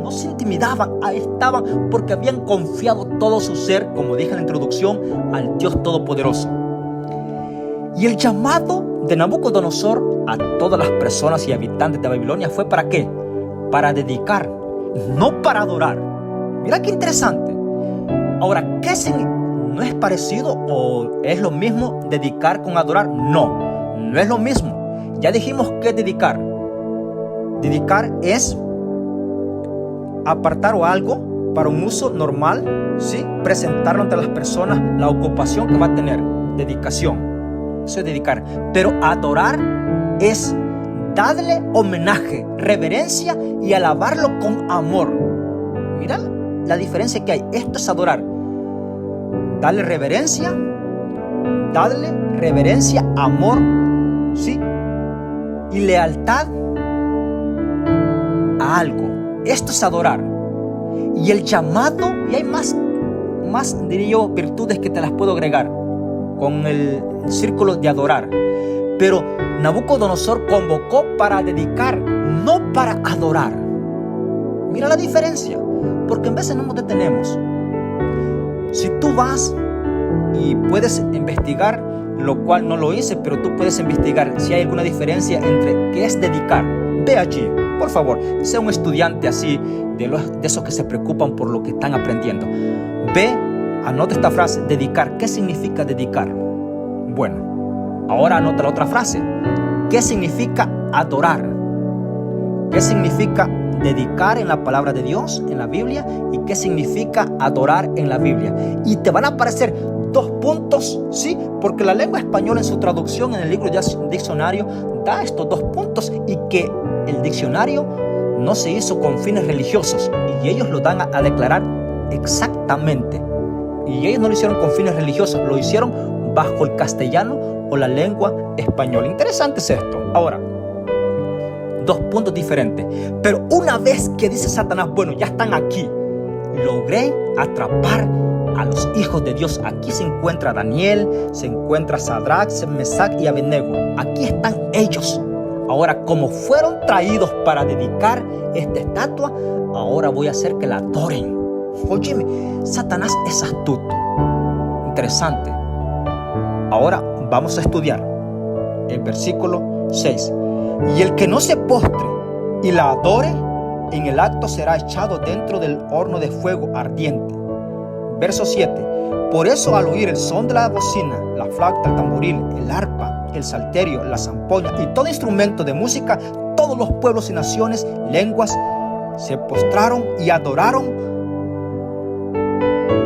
[SPEAKER 1] se intimidaban, ahí estaban porque habían confiado todo su ser, como dije en la introducción, al Dios Todopoderoso. Y el llamado de Nabucodonosor a todas las personas y habitantes de Babilonia fue ¿para qué? Para dedicar, no para adorar. Mira qué interesante. Ahora, ¿no es parecido o es lo mismo dedicar con adorar? No es lo mismo. Ya dijimos que dedicar. Dedicar es apartar o algo para un uso normal, ¿sí? Presentarlo ante las personas, la ocupación que va a tener. Dedicación. Eso es dedicar. Pero adorar es darle homenaje, reverencia y alabarlo con amor. Mira la diferencia que hay. Esto es adorar. Darle reverencia, amor, ¿sí? Y lealtad a algo. Esto es adorar. Y el llamado, y hay más diría yo, virtudes que te las puedo agregar con el círculo de adorar. Pero Nabucodonosor convocó para dedicar, no para adorar. Mira la diferencia, porque en veces no nos detenemos. Si tú vas y puedes investigar, lo cual no lo hice, pero tú puedes investigar si hay alguna diferencia entre qué es dedicar. Ve allí, por favor, sea un estudiante así, de esos que se preocupan por lo que están aprendiendo. Ve, anota esta frase, dedicar. ¿Qué significa dedicar? Bueno, ahora anota la otra frase. ¿Qué significa adorar? ¿Qué significa dedicar en la palabra de Dios, en la Biblia? ¿Y qué significa adorar en la Biblia? Y te van a aparecer 2 puntos, ¿sí? Porque la lengua española en su traducción en el libro de diccionario da estos 2 puntos y que el diccionario no se hizo con fines religiosos y ellos lo dan a declarar exactamente. Y ellos no lo hicieron con fines religiosos, lo hicieron bajo el castellano o la lengua española. Interesante es esto. Ahora, 2 puntos diferentes. Pero una vez que dice Satanás, bueno, ya están aquí, logré atrapar a los hijos de Dios. Aquí se encuentra Daniel, se encuentra Sadrach, Mesach y Abednego. Aquí están ellos. Ahora, como fueron traídos para dedicar esta estatua, ahora voy a hacer que la adoren. Óyeme, Satanás es astuto. Interesante. Ahora vamos a estudiar el versículo 6. Y el que no se postre y la adore, en el acto será echado dentro del horno de fuego ardiente. Verso 7. Por eso al oír el son de la bocina, la flauta, el tamboril, el arpa, el salterio, la zampoña y todo instrumento de música, todos los pueblos y naciones, lenguas, se postraron y adoraron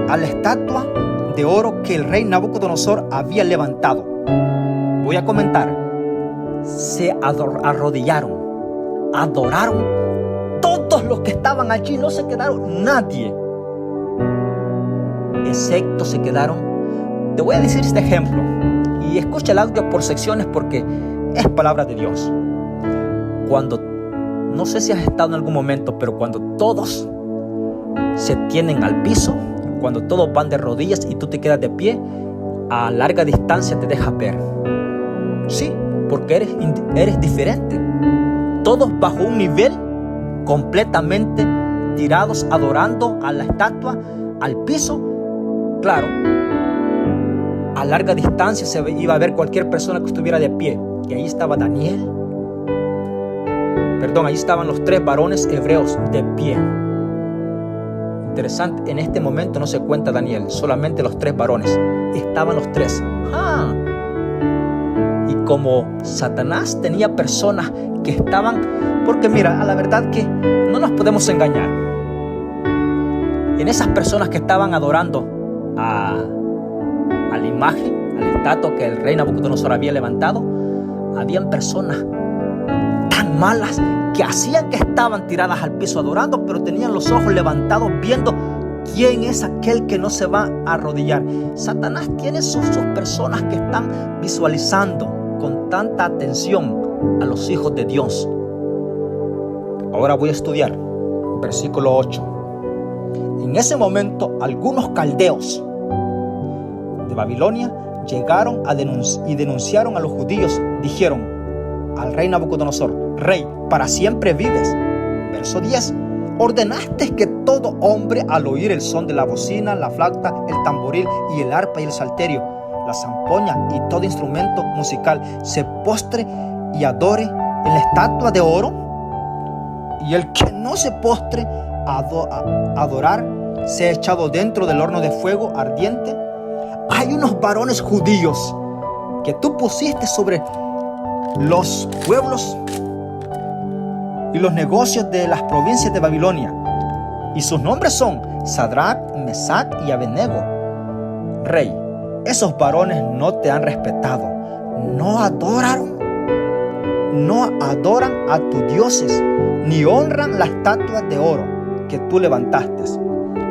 [SPEAKER 1] a la estatua de oro que el rey Nabucodonosor había levantado. Voy a comentar. Se arrodillaron, adoraron. Todos los que estaban allí, no se quedaron nadie, excepto se quedaron. Te voy a decir este ejemplo y escucha el audio por secciones porque es palabra de Dios. Cuando, no sé si has estado en algún momento, pero cuando todos se tienen al piso, cuando todos van de rodillas y tú te quedas de pie, a larga distancia te dejas ver. Sí, porque eres diferente. Todos bajo un nivel, completamente tirados, adorando a la estatua, al piso. Claro, a larga distancia se iba a ver cualquier persona que estuviera de pie. Y ahí estaba Daniel. Ahí estaban los 3 varones hebreos de pie. Interesante, en este momento no se cuenta Daniel, solamente los 3 varones. Estaban los 3. Y como Satanás tenía personas que estaban, porque mira, a la verdad que no nos podemos engañar. En esas personas que estaban adorando a la imagen, al estatua que el rey Nabucodonosor había levantado, habían personas tan malas que hacían que estaban tiradas al piso adorando, pero tenían los ojos levantados viendo ¿quién es aquel que no se va a arrodillar? Satanás tiene sus personas que están visualizando con tanta atención a los hijos de Dios. Ahora voy a estudiar versículo 8. En ese momento, algunos caldeos de Babilonia llegaron y denunciaron a los judíos. Dijeron al rey Nabucodonosor: Rey, para siempre vives. Verso 10. Ordenaste que todo hombre, al oír el son de la bocina, la flauta, el tamboril y el arpa y el salterio, la zampoña y todo instrumento musical, se postre y adore en la estatua de oro. Y el que no se postre a adorar, sea echado dentro del horno de fuego ardiente. Hay unos varones judíos que tú pusiste sobre los pueblos y los negocios de las provincias de Babilonia, y sus nombres son Sadrach, Mesach y Abednego. Rey, esos varones no te han respetado, no adoran a tus dioses, ni honran la estatua de oro que tú levantaste.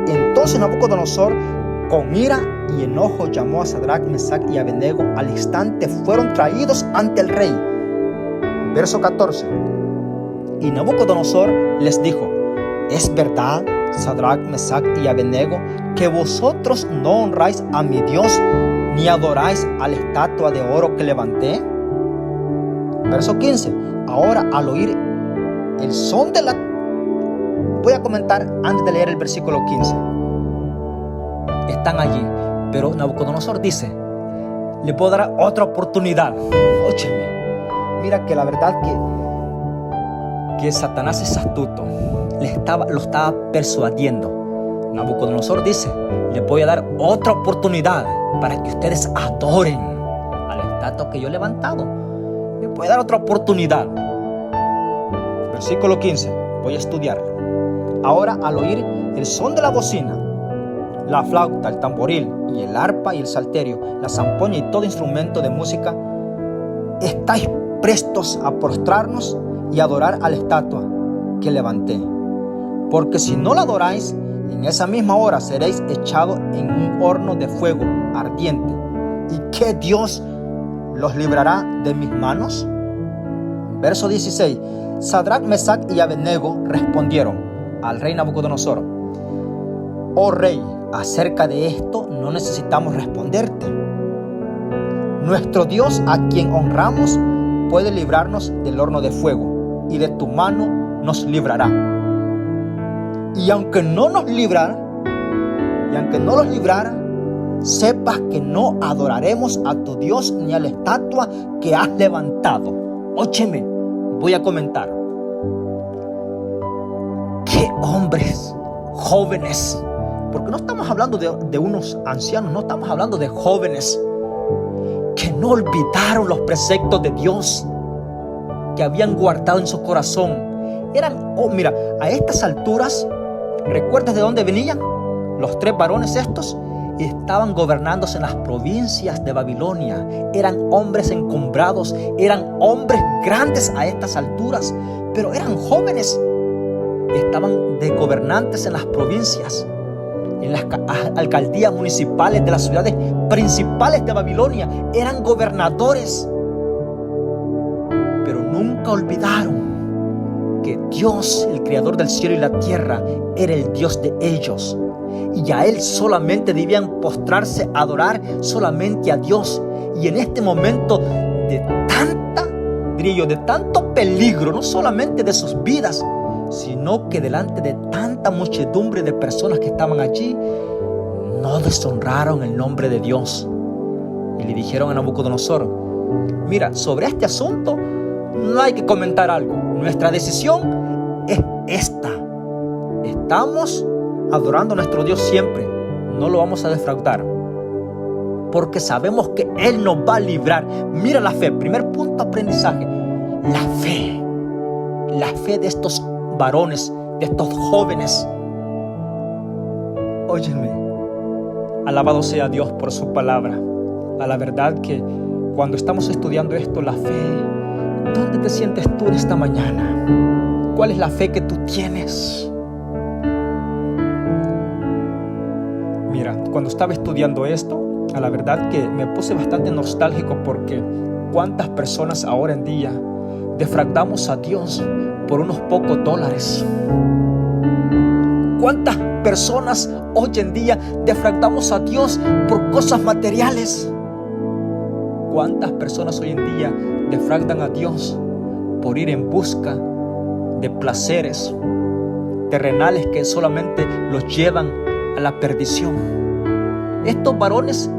[SPEAKER 1] Entonces Nabucodonosor, con ira y enojo, llamó a Sadrach, Mesach y Abednego. Al instante fueron traídos ante el rey. Verso 14. Y Nabucodonosor les dijo: ¿es verdad, Sadrach, Mesach y Abednego, que vosotros no honráis a mi Dios, ni adoráis a la estatua de oro que levanté? Verso 15. Ahora, al oír el son de la... Voy a comentar antes de leer el versículo 15. Están allí, pero Nabucodonosor dice: le puedo dar otra oportunidad. Óyeme, mira que la verdad que Satanás es astuto. Lo estaba persuadiendo. Nabucodonosor dice: le voy a dar otra oportunidad para que ustedes adoren a la estatua que yo he levantado. Le voy a dar otra oportunidad. Versículo 15. Voy a estudiarlo. Ahora, al oír el son de la bocina, la flauta, el tamboril y el arpa y el salterio, la zampoña y todo instrumento de música, estáis prestos a postrarnos y adorar a la estatua que levanté. Porque si no la adoráis, en esa misma hora seréis echados en un horno de fuego ardiente. ¿Y qué Dios los librará de mis manos? Verso 16. Sadrach, Mesach y Abednego respondieron al rey Nabucodonosor: oh rey, acerca de esto no necesitamos responderte. Nuestro Dios, a quien honramos, puede librarnos del horno de fuego, y de tu mano nos librará. Y aunque no los librara, sepas que no adoraremos a tu Dios ni a la estatua que has levantado. Óyeme, voy a comentar. ¡Qué hombres jóvenes! Porque no estamos hablando de unos ancianos, no estamos hablando de jóvenes que no olvidaron los preceptos de Dios, que habían guardado en su corazón. Mira, a estas alturas, ¿recuerdas de dónde venían los tres varones estos? Estaban gobernándose en las provincias de Babilonia. Eran hombres encumbrados, eran hombres grandes a estas alturas, pero eran jóvenes. Estaban de gobernantes en las provincias, en las alcaldías municipales de las ciudades principales de Babilonia. Eran gobernadores, pero nunca olvidaron que Dios, el creador del cielo y la tierra, era el Dios de ellos, y a Él solamente debían postrarse, adorar solamente a Dios. Y en este momento de tanto peligro, no solamente de sus vidas, sino que delante de tanta muchedumbre de personas que estaban allí, no deshonraron el nombre de Dios. Y le dijeron a Nabucodonosor: mira, sobre este asunto no hay que comentar algo. Nuestra decisión es esta. Estamos adorando a nuestro Dios siempre. No lo vamos a defraudar, porque sabemos que Él nos va a librar. Mira la fe. Primer punto, aprendizaje. La fe. La fe de estos varones, de estos jóvenes. Óyeme, alabado sea Dios por su palabra. A la verdad que cuando estamos estudiando esto, la fe, ¿dónde te sientes tú en esta mañana? ¿Cuál es la fe que tú tienes? Mira, cuando estaba estudiando esto, a la verdad que me puse bastante nostálgico porque cuántas personas ahora en día defraudamos a Dios por unos pocos dólares. ¿Cuántas personas hoy en día defraudamos a Dios por cosas materiales? ¿Cuántas personas hoy en día defraudan a Dios por ir en busca de placeres terrenales que solamente los llevan a la perdición? Estos varones,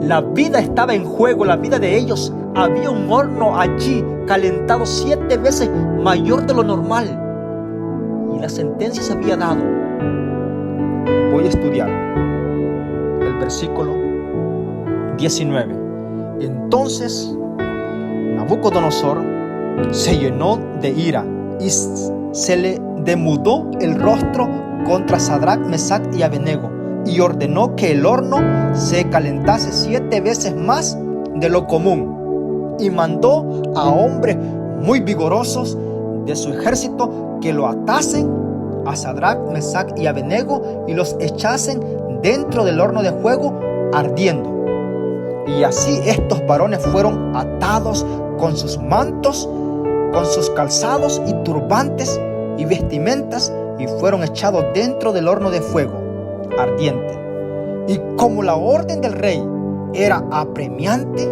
[SPEAKER 1] la vida estaba en juego, la vida de ellos. Había un horno allí calentado 7 veces mayor de lo normal. Y la sentencia se había dado. Voy a estudiar el versículo 19. Entonces Nabucodonosor se llenó de ira y se le demudó el rostro contra Sadrach, Mesach y Abednego, y ordenó que el horno se calentase 7 veces más de lo común, y mandó a hombres muy vigorosos de su ejército que lo atasen a Sadrach, Mesach y Abednego y los echasen dentro del horno de fuego ardiendo. Y así estos varones fueron atados con sus mantos, con sus calzados y turbantes y vestimentas, y fueron echados dentro del horno de fuego ardiente. Y como la orden del rey era apremiante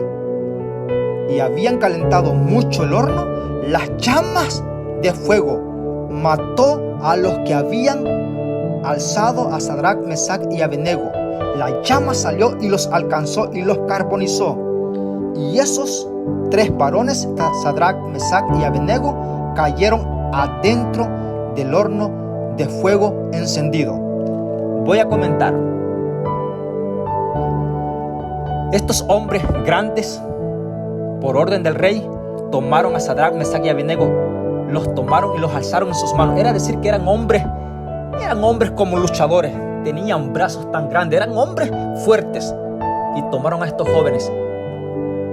[SPEAKER 1] y habían calentado mucho el horno, las llamas de fuego mató a los que habían alzado a Sadrach, Mesach y Abednego. La llama salió y los alcanzó y los carbonizó. Y esos 3 varones, Sadrach, Mesach y Abednego, cayeron adentro del horno de fuego encendido. Voy a comentar. Estos hombres grandes, por orden del rey, tomaron a Sadrach, Mesach y Abednego, los tomaron y los alzaron en sus manos. Era decir que eran hombres como luchadores, tenían brazos tan grandes, eran hombres fuertes. Y tomaron a estos jóvenes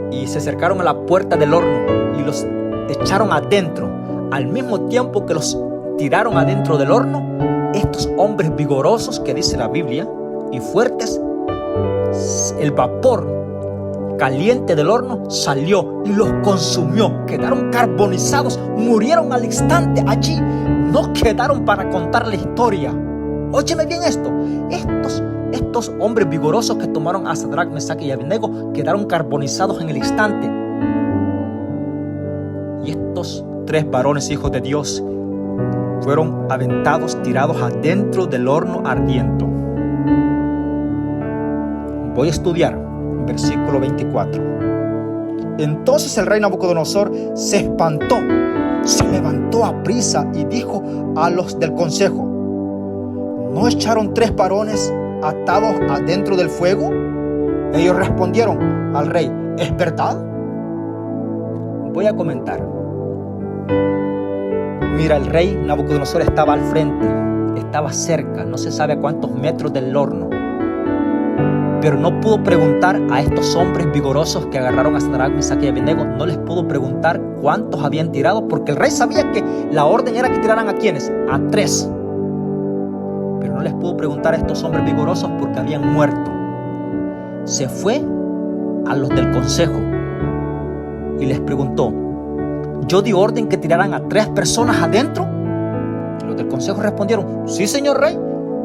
[SPEAKER 1] y se acercaron a la puerta del horno y los echaron adentro. Al mismo tiempo que los tiraron adentro del horno, estos hombres vigorosos que dice la Biblia y fuertes, el vapor caliente del horno salió y los consumió. Quedaron carbonizados, murieron al instante allí. No quedaron para contar la historia. Óyeme bien esto. Estos hombres vigorosos que tomaron a Sadrach, Mesach y Abednego quedaron carbonizados en el instante. Y estos 3 varones hijos de Dios fueron aventados, tirados adentro del horno ardiente. Voy a estudiar versículo 24. Entonces el rey Nabucodonosor se espantó, se levantó aprisa y dijo a los del consejo: ¿no echaron 3 varones atados adentro del fuego? Ellos respondieron al rey: ¿es verdad? Voy a comentar. Mira, el rey Nabucodonosor estaba al frente, estaba cerca, no se sabe a cuántos metros del horno, pero no pudo preguntar a estos hombres vigorosos que agarraron a Sadrach, Mesach y Abednego. No les pudo preguntar cuántos habían tirado, porque el rey sabía que la orden era que tiraran a ¿quiénes? A 3. Pero no les pudo preguntar a estos hombres vigorosos porque habían muerto. Se fue a los del consejo y les preguntó: ¿yo di orden que tiraran a 3 personas adentro? Los del consejo respondieron: sí, señor rey,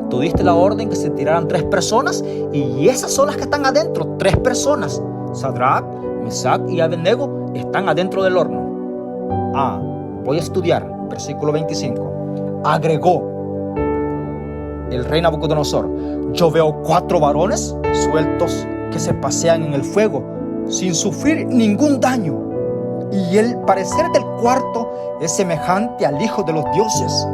[SPEAKER 1] tú diste la orden que se tiraran 3 personas y esas son las que están adentro, 3 personas. Sadrach, Mesach y Abednego están adentro del horno. Voy a estudiar, versículo 25. Agregó el rey Nabucodonosor: yo veo 4 varones sueltos que se pasean en el fuego sin sufrir ningún daño, y el parecer del cuarto es semejante al hijo de los dioses.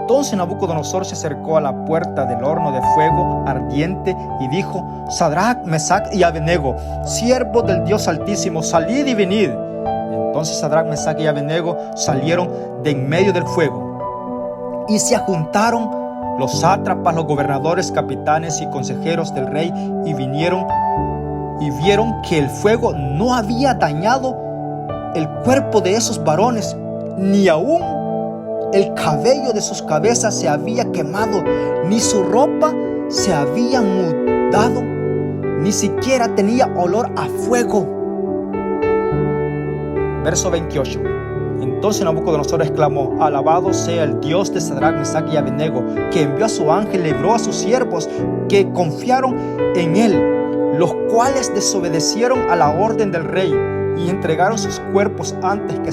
[SPEAKER 1] Entonces Nabucodonosor se acercó a la puerta del horno de fuego ardiente y dijo: Sadrach, Mesach y Abednego, siervos del Dios Altísimo, salid y venid. Entonces Sadrach, Mesach y Abednego salieron de en medio del fuego, y se juntaron los sátrapas, los gobernadores, capitanes y consejeros del rey, y vinieron y vieron que el fuego no había dañado el cuerpo de esos varones, ni aún el cabello de sus cabezas se había quemado, ni su ropa se habían mudado, ni siquiera tenía olor a fuego. Verso 28. Entonces Nabucodonosor exclamó: alabado sea el Dios de Sadrach, Mesach y Abednego, que envió a su ángel y libró a sus siervos que confiaron en él, los cuales desobedecieron a la orden del rey y entregaron sus cuerpos antes que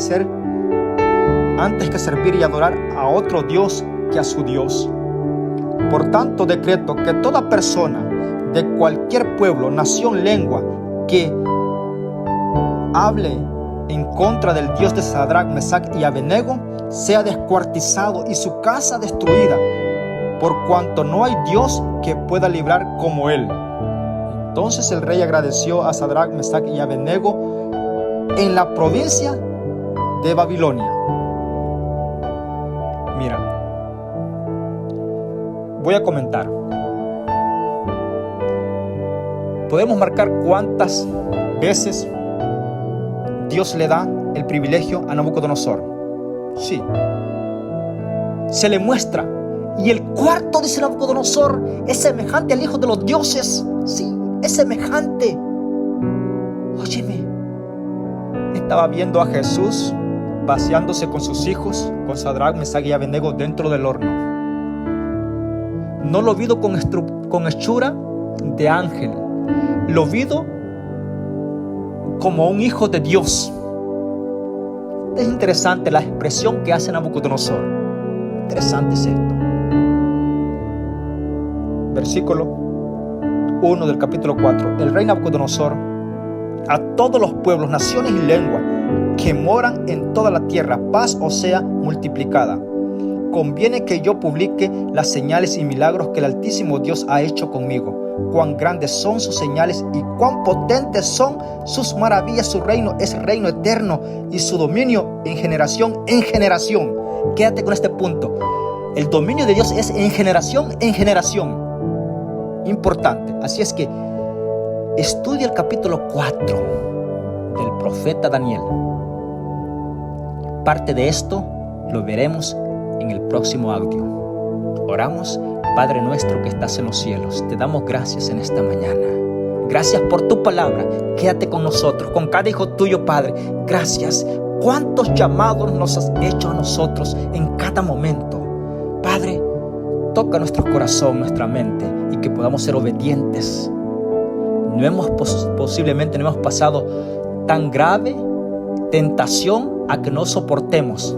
[SPEAKER 1] servir y adorar a otro Dios que a su Dios. Por tanto, decreto que toda persona de cualquier pueblo, nación, lengua, que hable en contra del Dios de Sadrach, Mesach y Abednego, sea descuartizado y su casa destruida, por cuanto no hay Dios que pueda librar como él. Entonces el rey agradeció a Sadrach, Mesach y Abednego en la provincia de Babilonia. Mira, voy a comentar. Podemos marcar cuántas veces Dios le da el privilegio a Nabucodonosor. Sí. Se le muestra. Y el cuarto, dice Nabucodonosor, es semejante al Hijo de los dioses. Sí, es semejante. Óyeme. Estaba viendo a Jesús paseándose con sus hijos, con Sadrach, Mesach y Abednego dentro del horno. No lo vi con hechura de ángel. Lo vi como un hijo de Dios. Es interesante la expresión que hace Nabucodonosor. Interesante es esto. Versículo 1 del capítulo 4. El rey Nabucodonosor, a todos los pueblos, naciones y lenguas que moran en toda la tierra, paz os sea multiplicada. Conviene que yo publique las señales y milagros que el Altísimo Dios ha hecho conmigo. Cuán grandes son sus señales y cuán potentes son sus maravillas. Su reino es reino eterno y su dominio en generación en generación. Quédate con este punto. El dominio de Dios es en generación en generación. Importante. Así es que estudia el capítulo 4 del profeta Daniel. Parte de esto lo veremos en el próximo audio. Oramos. Padre nuestro que estás en los cielos, te damos gracias en esta mañana. Gracias por tu palabra. Quédate con nosotros, con cada hijo tuyo, Padre. Gracias. ¿Cuántos llamados nos has hecho a nosotros en cada momento? Padre, toca nuestro corazón, nuestra mente, y que podamos ser obedientes. Posiblemente no hemos pasado tan grave tentación a que no soportemos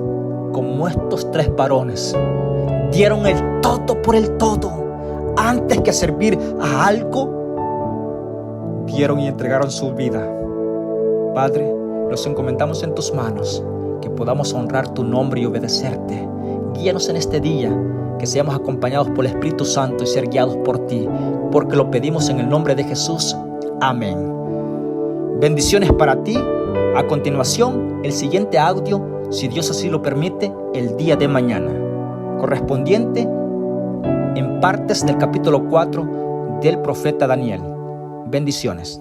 [SPEAKER 1] como estos 3 varones. Dieron el todo por el todo. Antes que servir a algo, dieron y entregaron su vida. Padre, los encomendamos en tus manos, que podamos honrar tu nombre y obedecerte. Guíanos en este día, que seamos acompañados por el Espíritu Santo y ser guiados por ti, porque lo pedimos en el nombre de Jesús. Amén. Bendiciones para ti. A continuación, el siguiente audio, si Dios así lo permite, el día de mañana, correspondiente en partes del capítulo 4 del profeta Daniel. Bendiciones.